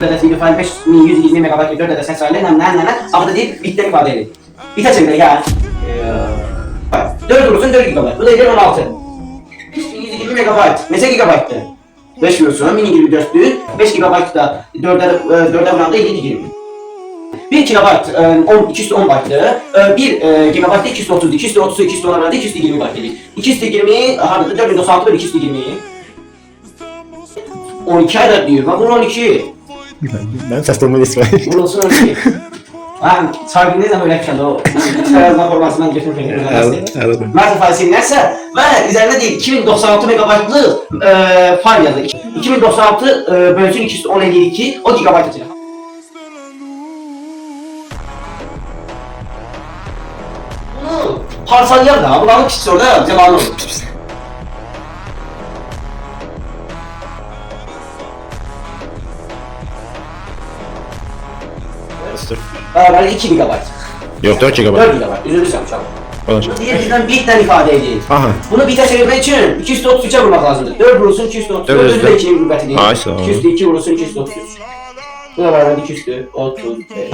video fayl 5120 MB 4 adet ses faylı ama deyip bitleri ifade edin. Bite çevirdi ya. 4 vurursun 4 GB. Bu da 16. 120 MB. Mesela GB'tı. 5 vurursun mini 24'tü. 5 GB da 4'e vuranda 7 GB. 1 KB 210 byte'tı. 1 GB 230, 230, 210 arada 220 byte dedik. 220 harada 4096 bölü 220. 12 adet diyor. Bak bunun 12. Ben saçlarımı İsmail. Burası 12. Ha, sahibi ne böyle yapacağız o? Çıkarızma formasından getirmek. Aradım. Nasıl fayl silinirse ve üzerinde değil 2096 MB'lı fayl yazdı. 2096 bölünsün 252 o GB atacak. Bunu parçalayalım da bunu alıp işte orada zamanı olur. Beraber 2 GB. Yok 4 GB. 4 GB. Üzülürsem çabuk. Falan. Diğerinden bitten ifade edeyim. Aha. Bunu bite çevirmek için 233'e vurmak lazımdır. 4 vurulsun 233. 4 de 2'nin kuvveti değil. Ay sağ ol. 202 vurulsun 233. Buna beraber 235.